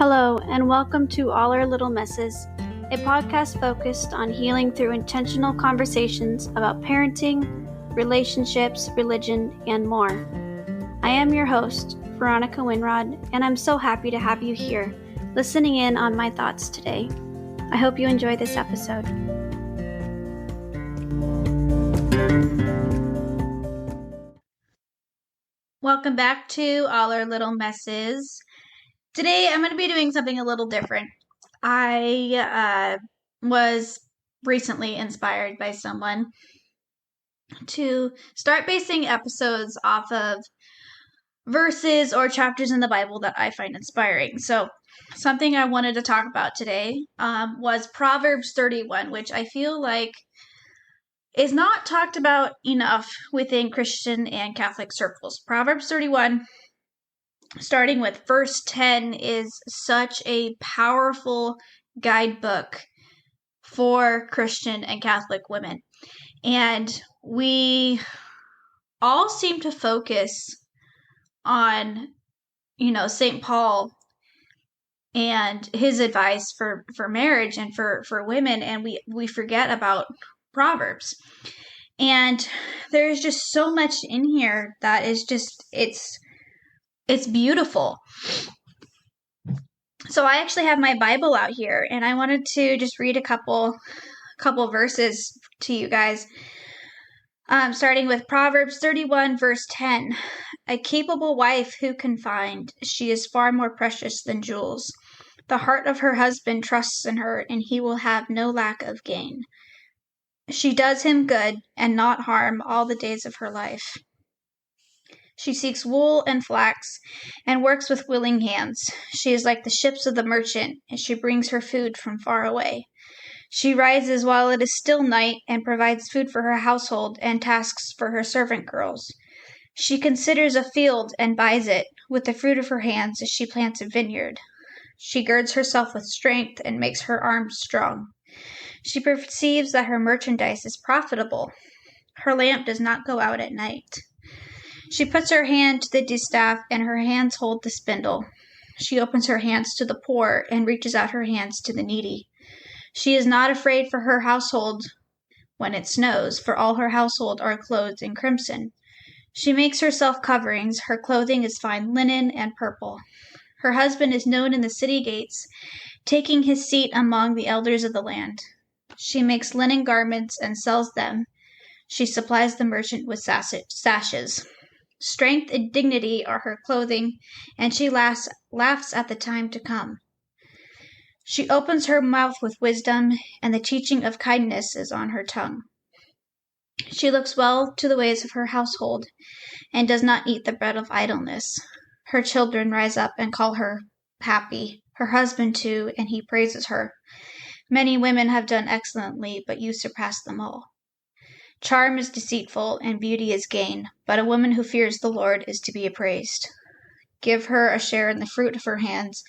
Hello, and welcome to All Our Little Messes, a podcast focused on healing through intentional conversations about parenting, relationships, religion, and more. I am your host, Veronica Winrod, and I'm so happy to have you here, listening in on my thoughts today. I hope you enjoy this episode. Welcome back to All Our Little Messes. Today, I'm going to be doing something a little different. I was recently inspired by someone to start basing episodes off of verses or chapters in the Bible that I find inspiring. So, something I wanted to talk about today was Proverbs 31, which I feel like is not talked about enough within Christian and Catholic circles. Proverbs 31, starting with verse 10, is such a powerful guidebook for Christian and Catholic women. And we all seem to focus on, St. Paul and his advice for marriage and for women, and we forget about Proverbs. And there's just so much in here that is just, it's beautiful. So I actually have my Bible out here, and I wanted to just read a couple verses to you guys. Starting with Proverbs 31, verse 10. A capable wife who can find? She is far more precious than jewels. The heart of her husband trusts in her, and he will have no lack of gain. She does him good and not harm all the days of her life. She seeks wool and flax and works with willing hands. She is like the ships of the merchant, and she brings her food from far away. She rises while it is still night and provides food for her household and tasks for her servant girls. She considers a field and buys it. With the fruit of her hands she plants a vineyard. She girds herself with strength and makes her arms strong. She perceives that her merchandise is profitable. Her lamp does not go out at night. She puts her hand to the distaff, and her hands hold the spindle. She opens her hands to the poor and reaches out her hands to the needy. She is not afraid for her household when it snows, for all her household are clothed in crimson. She makes herself coverings. Her clothing is fine linen and purple. Her husband is known in the city gates, taking his seat among the elders of the land. She makes linen garments and sells them. She supplies the merchant with sashes. Strength and dignity are her clothing, and she laughs at the time to come. She opens her mouth with wisdom, and the teaching of kindness is on her tongue. She looks well to the ways of her household, and does not eat the bread of idleness. Her children rise up and call her happy, her husband too, and he praises her. Many women have done excellently, but you surpass them all. Charm is deceitful, and beauty is gain, but a woman who fears the Lord is to be praised. Give her a share in the fruit of her hands,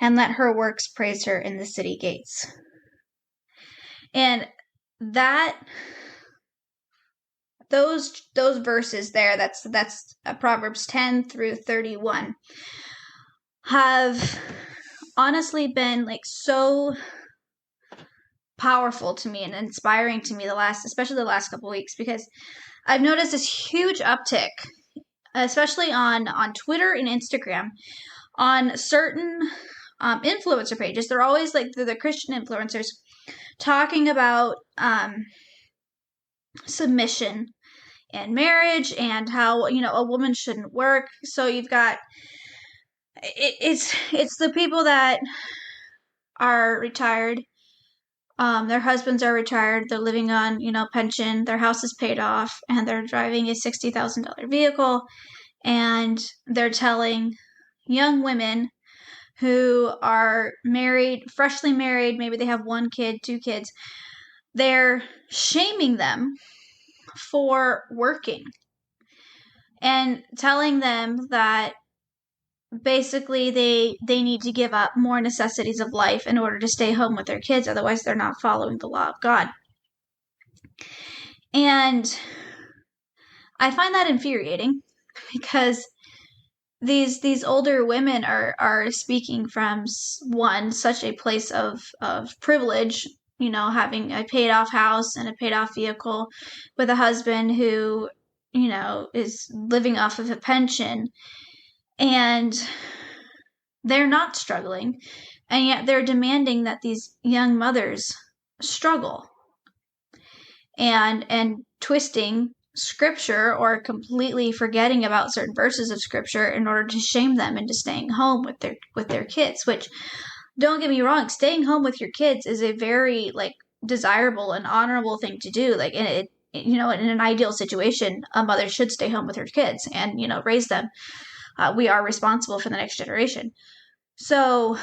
and let her works praise her in the city gates. And those verses there, that's Proverbs 10 through 31, have honestly been so powerful to me and inspiring to me especially the last couple weeks, because I've noticed this huge uptick, especially on Twitter and Instagram, on certain influencer pages. They're always the Christian influencers talking about submission and marriage and how a woman shouldn't work. So you've got it's the people that are retired. Their husbands are retired. They're living on, pension. Their house is paid off, and they're driving a $60,000 vehicle. And they're telling young women who are married, freshly married, maybe they have 1 kid, 2 kids, they're shaming them for working and telling them that basically they need to give up more necessities of life in order to stay home with their kids. Otherwise, they're not following the law of God. And I find that infuriating, because these older women are speaking from such a place of privilege, having a paid off house and a paid off vehicle, with a husband who is living off of a pension, and they're not struggling, and yet they're demanding that these young mothers struggle, and twisting scripture or completely forgetting about certain verses of scripture in order to shame them into staying home with their kids. Which, don't get me wrong, staying home with your kids is a very desirable and honorable thing to do. In an ideal situation, a mother should stay home with her kids and raise them. We are responsible for the next generation. So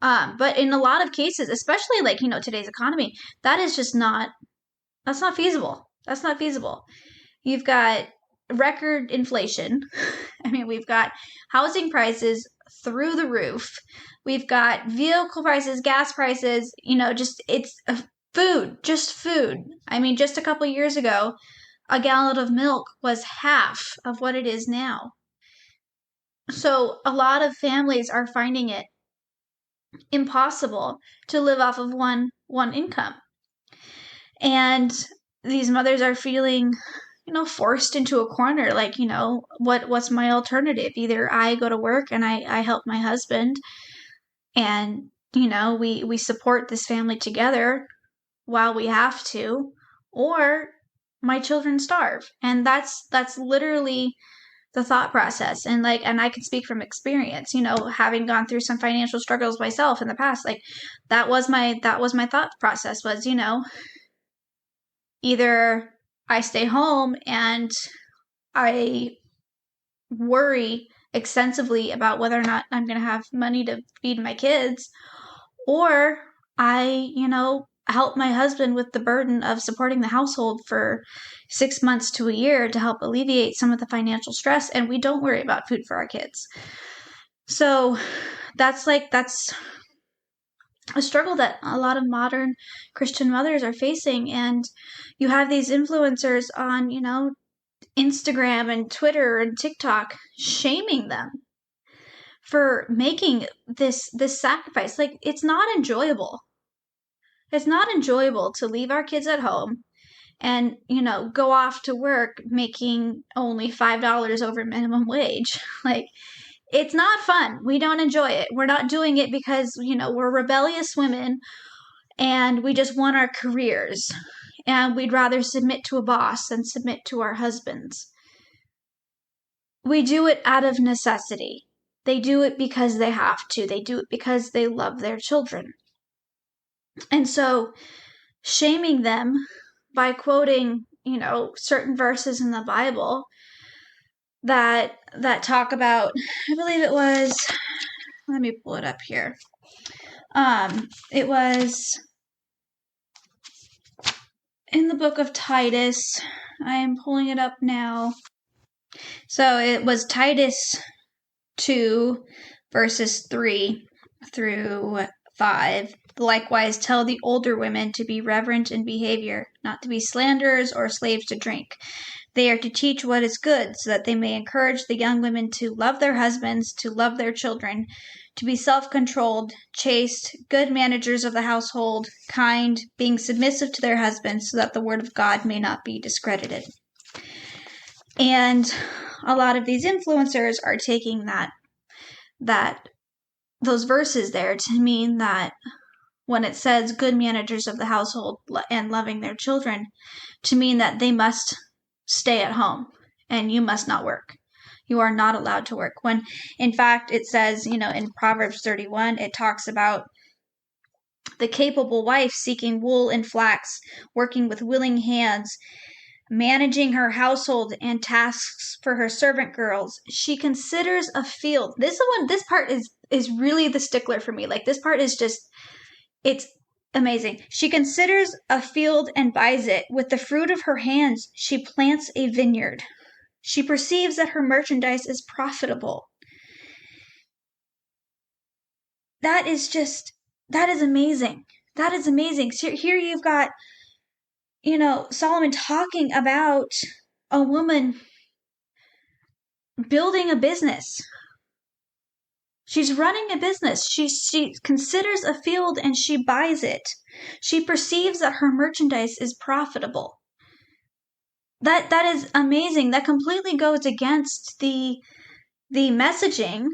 but in a lot of cases, especially today's economy, that's not feasible. That's not feasible. You've got record inflation. I mean, we've got housing prices through the roof. We've got vehicle prices, gas prices, it's food. I mean, just a couple years ago, a gallon of milk was half of what it is now. So a lot of families are finding it impossible to live off of one income. And these mothers are feeling, forced into a corner. What's my alternative? Either I go to work and I help my husband, and, we support this family together while we have to, or my children starve. And that's literally the thought process. And I can speak from experience, having gone through some financial struggles myself in the past. That was my thought process was, either I stay home and I worry extensively about whether or not I'm going to have money to feed my kids, or I, help my husband with the burden of supporting the household for 6 months to a year to help alleviate some of the financial stress, and we don't worry about food for our kids. So that's a struggle that a lot of modern Christian mothers are facing. And you have these influencers on, Instagram and Twitter and TikTok shaming them for making this sacrifice. It's not enjoyable. It's not enjoyable to leave our kids at home and, go off to work making only $5 over minimum wage. It's not fun. We don't enjoy it. We're not doing it because, we're rebellious women and we just want our careers, and we'd rather submit to a boss than submit to our husbands. We do it out of necessity. They do it because they have to. They do it because they love their children. And so shaming them by quoting, certain verses in the Bible that talk about, I believe it was, let me pull it up here. It was in the book of Titus. I am pulling it up now. So it was Titus 2, verses 3 through 5. Likewise, tell the older women to be reverent in behavior, not to be slanderers or slaves to drink. They are to teach what is good, so that they may encourage the young women to love their husbands, to love their children, to be self-controlled, chaste, good managers of the household, kind, being submissive to their husbands, so that the word of God may not be discredited. And a lot of these influencers are taking those verses there to mean that when it says good managers of the household and loving their children, to mean that they must stay at home and you must not work. You are not allowed to work. When in fact it says, in Proverbs 31, it talks about the capable wife seeking wool and flax, working with willing hands, managing her household and tasks for her servant girls. She considers a field. This part is really the stickler for me. This part is just, it's amazing. She considers a field and buys it. With the fruit of her hands, she plants a vineyard. She perceives that her merchandise is profitable. That is amazing. That is amazing. So here you've got, Solomon talking about a woman building a business, She's running a business. She considers a field and she buys it. She perceives that her merchandise is profitable. That is amazing. That completely goes against the messaging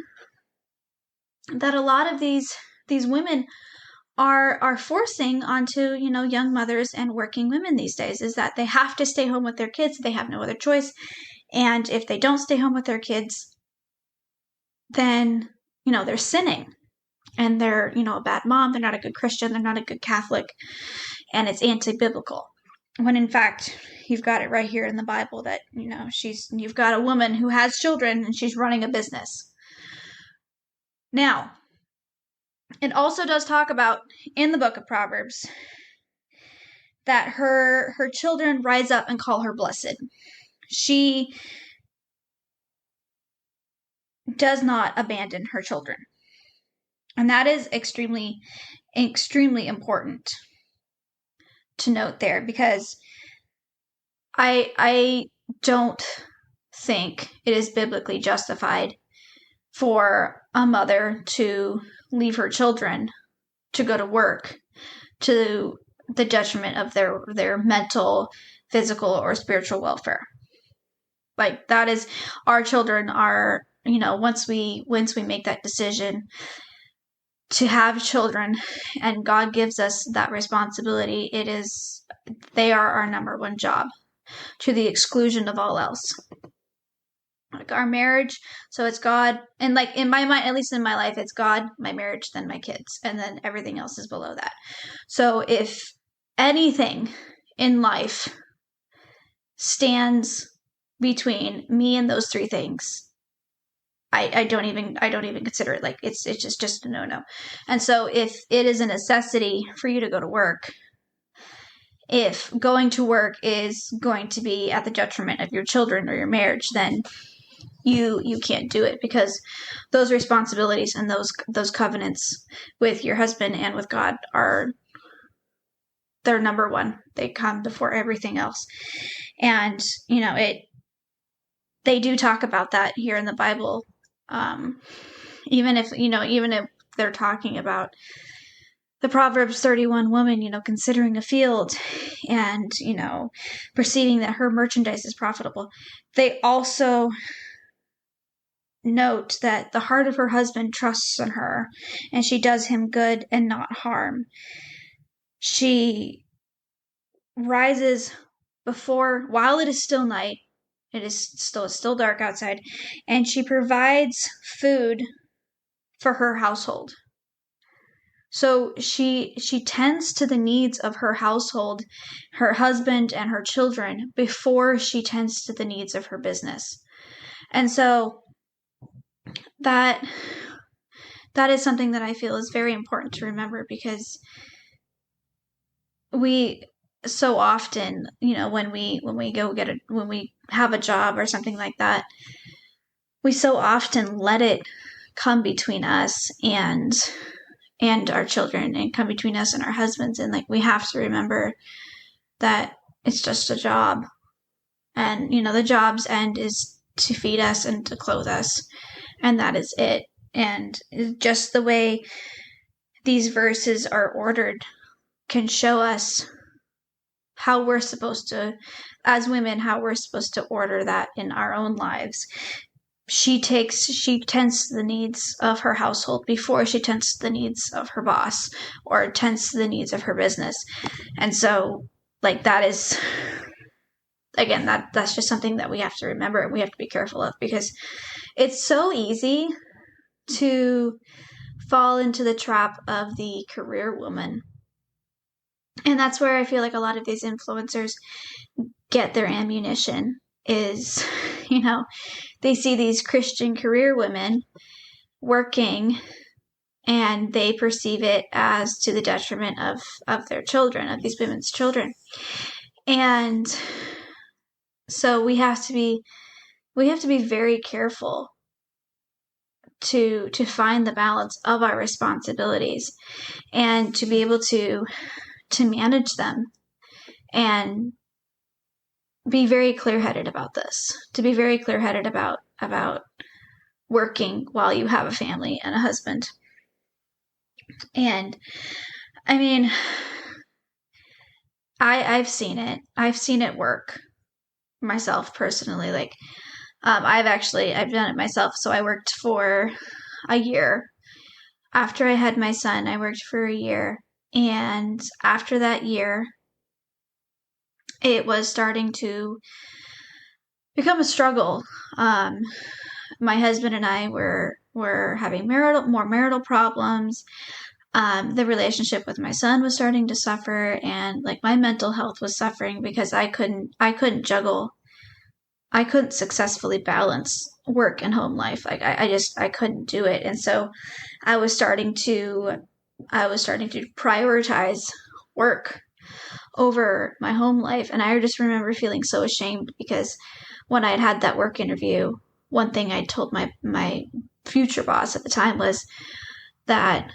that a lot of these women are forcing onto, young mothers and working women these days, is that they have to stay home with their kids. They have no other choice. And if they don't stay home with their kids, then, they're sinning. And they're, a bad mom. They're not a good Christian. They're not a good Catholic. And it's anti-biblical. When in fact, you've got it right here in the Bible that, you've got a woman who has children and she's running a business. Now, it also does talk about in the book of Proverbs that her children rise up and call her blessed. She does not abandon her children. And that is extremely, extremely important to note there, because I don't think it is biblically justified for a mother to leave her children to go to work to the detriment of their mental, physical, or spiritual welfare. Like, that is, our children are, once we make that decision to have children and God gives us that responsibility, they are our number one job, to the exclusion of all else. Like our marriage, so it's God, and like in my mind, at least in my life, it's God, my marriage, then my kids, and then everything else is below that. So if anything in life stands between me and those three things, I don't even consider it. Like it's just a no. And so if it is a necessity for you to go to work, if going to work is going to be at the detriment of your children or your marriage, then you can't do it, because those responsibilities and those covenants with your husband and with God they're number one. They come before everything else. And they do talk about that here in the Bible. Even if they're talking about the Proverbs 31 woman, considering a field and, perceiving that her merchandise is profitable, they also note that the heart of her husband trusts in her and she does him good and not harm. She rises while it is still night. It's still dark outside, and she provides food for her household. So she tends to the needs of her household, her husband and her children, before she tends to the needs of her business. And so that is something that I feel is very important to remember, because we so often, when we have a job or something like that, we so often let it come between us and our children, and come between us and our husbands. And like, we have to remember that it's just a job, and the job's end is to feed us and to clothe us, and that is it. And just the way these verses are ordered can show us how we're supposed to, as women, how we're supposed to order that in our own lives. She tends to the needs of her household before she tends to the needs of her boss or tends to the needs of her business. And so, like, that is, again, that's just something that we have to remember and we have to be careful of, because it's so easy to fall into the trap of the career woman. And that's where I feel like a lot of these influencers get their ammunition is, they see these Christian career women working and they perceive it as to the detriment of their children, of these women's children. And so we have to be very careful to find the balance of our responsibilities and to be able to manage them, and be very clear-headed about this, to be very clear-headed about working while you have a family and a husband. And I mean, I've seen it. I've seen it work myself personally. Like, I've done it myself. So I worked for a year. After I had my son, I worked for a year. And after that year, it was starting to become a struggle. My husband and I were having more marital problems. The relationship with my son was starting to suffer, and like my mental health was suffering because I couldn't juggle. I couldn't successfully balance work and home life. Like I couldn't do it. And so I was starting to prioritize work over my home life. And I just remember feeling so ashamed because when I had that work interview, one thing I told my future boss at the time was that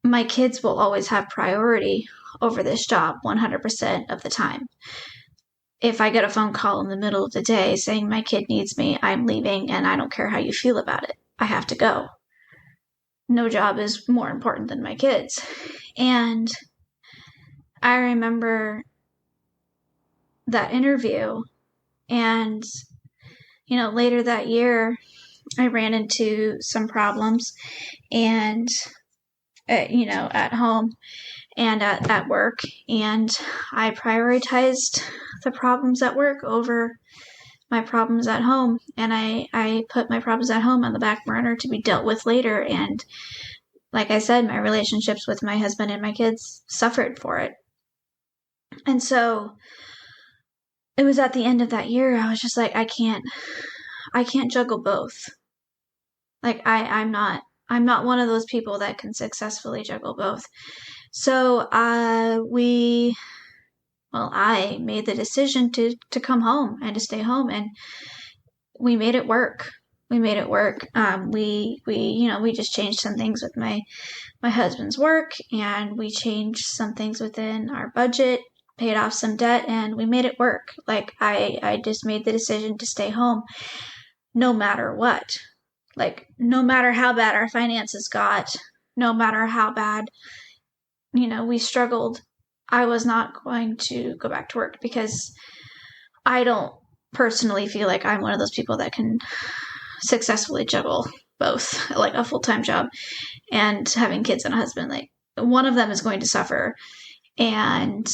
my kids will always have priority over this job 100% of the time. If I get a phone call in the middle of the day saying my kid needs me, I'm leaving, and I don't care how you feel about it. I have to go. No job is more important than my kids. And I remember that interview, and later that year I ran into some problems, and at home and at work, and I prioritized the problems at work over my problems at home, and I put my problems at home on the back burner to be dealt with later. And like I said, my relationships with my husband and my kids suffered for it. And so it was at the end of that year, I was just like, I can't juggle both. Like I'm not one of those people that can successfully juggle both. So I made the decision to come home and to stay home, and we made it work. We just changed some things with my husband's work, and we changed some things within our budget, paid off some debt, and we made it work. Like I just made the decision to stay home no matter what. Like no matter how bad our finances got, no matter how bad, we struggled, I was not going to go back to work because I don't personally feel like I'm one of those people that can successfully juggle both, like a full-time job and having kids and a husband. Like one of them is going to suffer, and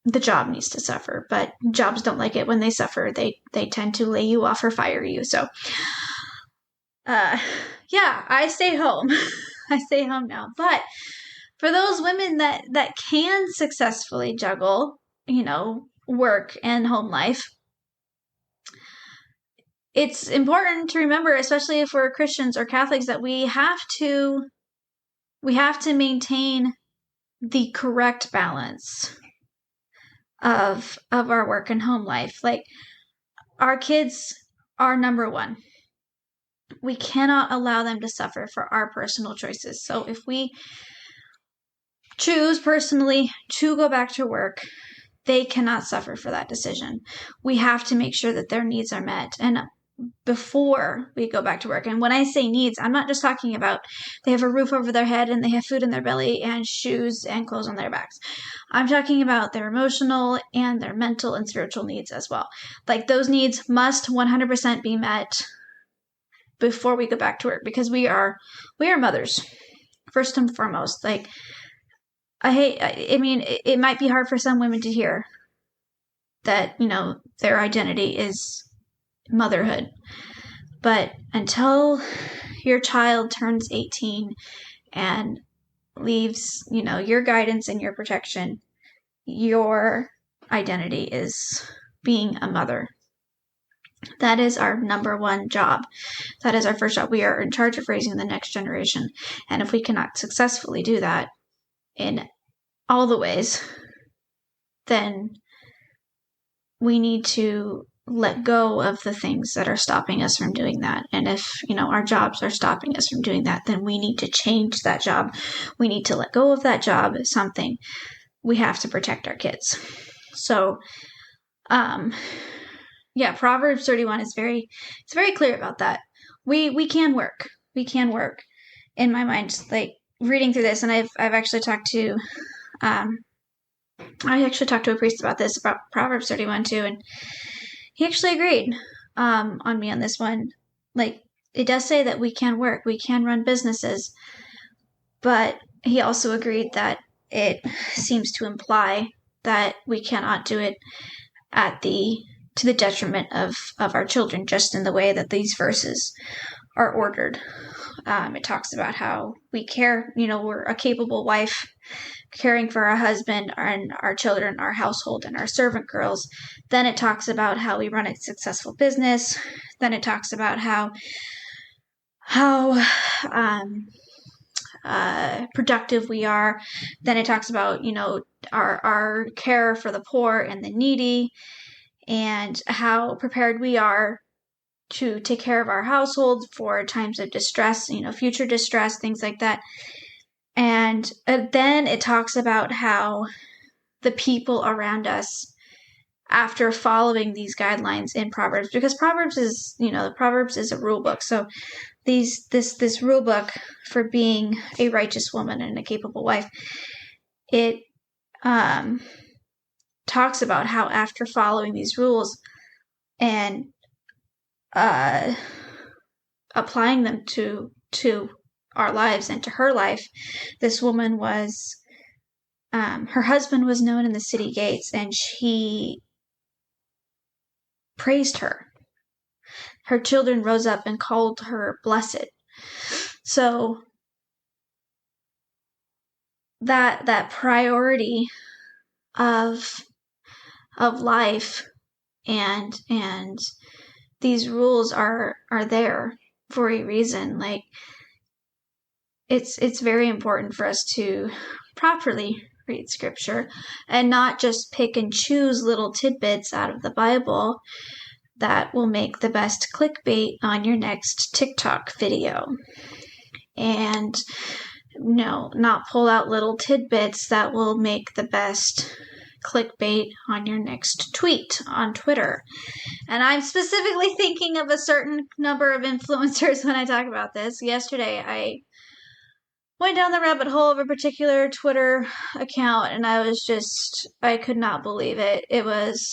the job needs to suffer, but jobs don't like it when they suffer. They tend to lay you off or fire you. So I stay home. I stay home now. But for those women that can successfully juggle, work and home life, it's important to remember, especially if we're Christians or Catholics, that we have to maintain the correct balance of our work and home life. Like our kids are number one. We cannot allow them to suffer for our personal choices. So if we choose personally to go back to work, they cannot suffer for that decision. We have to make sure that their needs are met. And before we go back to work, and when I say needs, I'm not just talking about they have a roof over their head and they have food in their belly and shoes and clothes on their backs. I'm talking about their emotional and their mental and spiritual needs as well. Like those needs must 100% be met before we go back to work, because we are mothers first and foremost. Like it might be hard for some women to hear that, their identity is motherhood. But until your child turns 18 and leaves, your guidance and your protection, your identity is being a mother. That is our number one job. That is our first job. We are in charge of raising the next generation. And if we cannot successfully do that in all the ways, then we need to let go of the things that are stopping us from doing that. And if, our jobs are stopping us from doing that, then we need to change that job. We need to let go of that job as something. We have to protect our kids. So, Proverbs 31 is very clear about that. we can work. We can work. In my mind, like reading through this, and I've actually talked to a priest about this, about Proverbs 31 too, and he actually agreed on me on this one. Like, it does say that we can work, we can run businesses, but he also agreed that it seems to imply that we cannot do it to the detriment of our children, just in the way that these verses are ordered. It talks about how we care, we're a capable wife caring for our husband and our children, our household, and our servant girls. Then it talks about how we run a successful business. Then it talks about how productive we are. Then it talks about, our care for the poor and the needy, and how prepared we are to take care of our household for times of distress, future distress, things like that. And then it talks about how the people around us, after following these guidelines in Proverbs, because Proverbs is, Proverbs is a rule book. So this rule book for being a righteous woman and a capable wife, it talks about how after following these rules and applying them to our lives and to her life, this woman was, her husband was known in the city gates, and she praised her. Her children rose up and called her blessed. So that priority of life and these rules are there for a reason. Like, it's very important for us to properly read scripture and not just pick and choose little tidbits out of the Bible that will make the best clickbait on your next TikTok video. And not pull out little tidbits that will make the best clickbait on your next tweet on Twitter. And I'm specifically thinking of a certain number of influencers when I talk about this. Yesterday, I went down the rabbit hole of a particular Twitter account, and I could not believe it. It was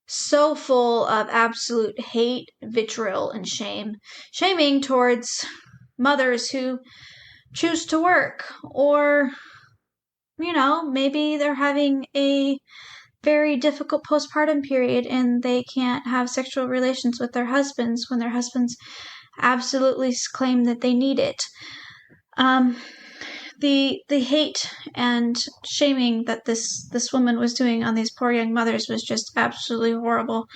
so full of absolute hate, vitriol, and shaming towards mothers who choose to work, or, maybe they're having a very difficult postpartum period and they can't have sexual relations with their husbands when their husbands absolutely claim that they need it. The hate and shaming that this woman was doing on these poor young mothers was just absolutely horrible.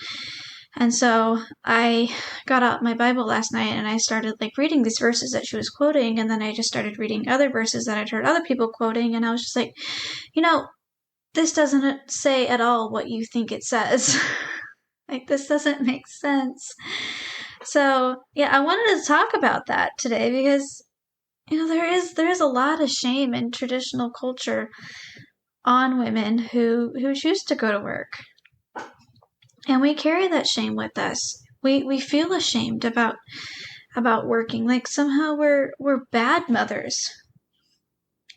And so I got out my Bible last night and I started reading these verses that she was quoting, and then I just started reading other verses that I'd heard other people quoting, and I was just like, this doesn't say at all what you think it says. This doesn't make sense. So yeah, I wanted to talk about that today because there is a lot of shame in traditional culture on women who choose to go to work. And we carry that shame with us. We feel ashamed about working. Somehow we're bad mothers.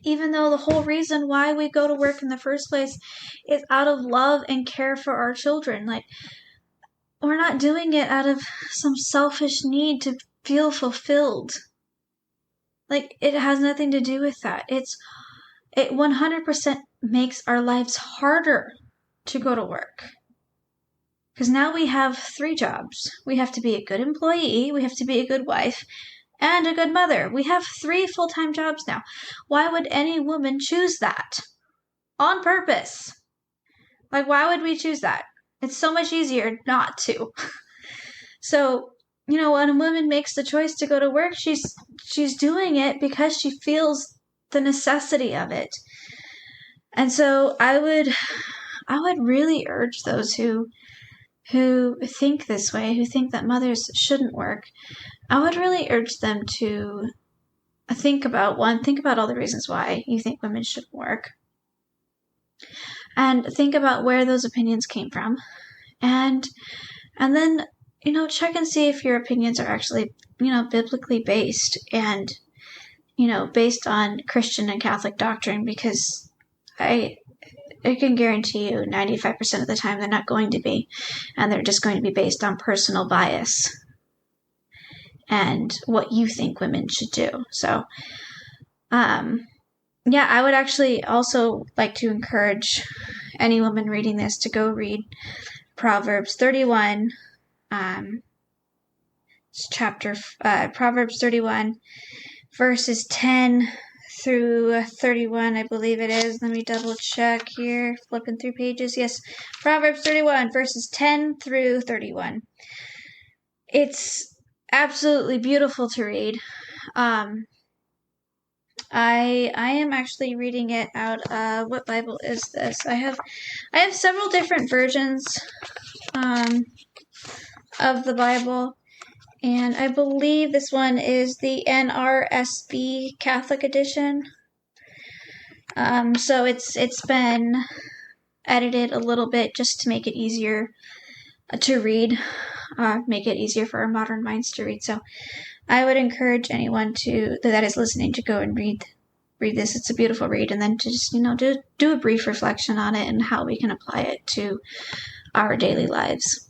Even though the whole reason why we go to work in the first place is out of love and care for our children. We're not doing it out of some selfish need to feel fulfilled. It has nothing to do with that. It 100% makes our lives harder to go to work. Because now we have 3 jobs. We have to be a good employee, we have to be a good wife, and a good mother. We have 3 full-time jobs now. Why would any woman choose that? On purpose. Why would we choose that? It's so much easier not to. So, when a woman makes the choice to go to work, she's doing it because she feels the necessity of it. And so I would really urge those who think this way, who think that mothers shouldn't work, I would really urge them to think about all the reasons why you think women shouldn't work. And think about where those opinions came from. And then check and see if your opinions are actually, biblically based and, based on Christian and Catholic doctrine, because I can guarantee you 95% of the time they're not going to be, and they're just going to be based on personal bias and what you think women should do. So, I would actually also like to encourage any woman reading this to go read Proverbs 31, Proverbs 31, verses 10 through 31, I believe it is. Let me double check here, flipping through pages. Yes, Proverbs 31, verses 10 through 31. It's absolutely beautiful to read. I am actually reading it out of, what Bible is this? I have several different versions of the Bible, and I believe this one is the NRSV Catholic edition. So it's been edited a little bit just to make it easier to read, make it easier for our modern minds to read. So I would encourage anyone that is listening to go and read this. It's a beautiful read, and then to just do a brief reflection on it and how we can apply it to our daily lives.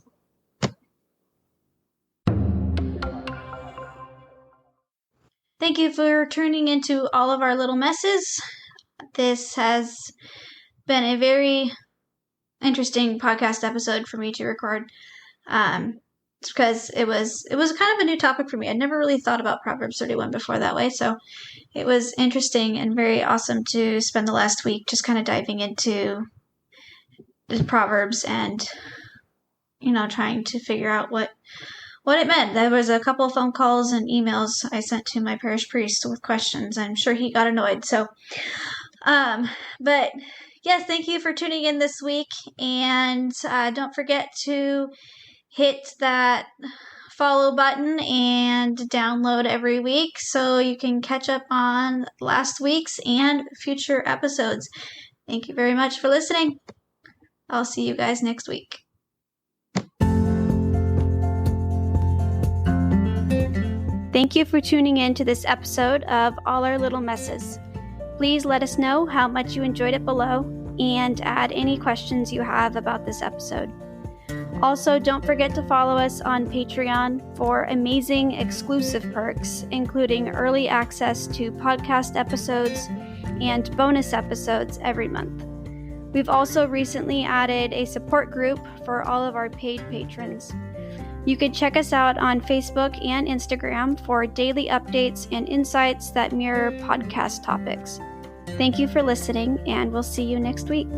Thank you for tuning into all of our little messes. This has been a very interesting podcast episode for me to record. Because it was kind of a new topic for me. I'd never really thought about Proverbs 31 before that way, so it was interesting and very awesome to spend the last week just kind of diving into the Proverbs and trying to figure out what it meant. There was a couple of phone calls and emails I sent to my parish priest with questions. I'm sure he got annoyed. So, but yes, thank you for tuning in this week, and don't forget to hit that follow button and download every week so you can catch up on last week's and future episodes. Thank you very much for listening. I'll see you guys next week. Thank you for tuning in to this episode of All Our Little Messes. Please let us know how much you enjoyed it below and add any questions you have about this episode. Also, don't forget to follow us on Patreon for amazing exclusive perks, including early access to podcast episodes and bonus episodes every month. We've also recently added a support group for all of our paid patrons. You can check us out on Facebook and Instagram for daily updates and insights that mirror podcast topics. Thank you for listening, and we'll see you next week.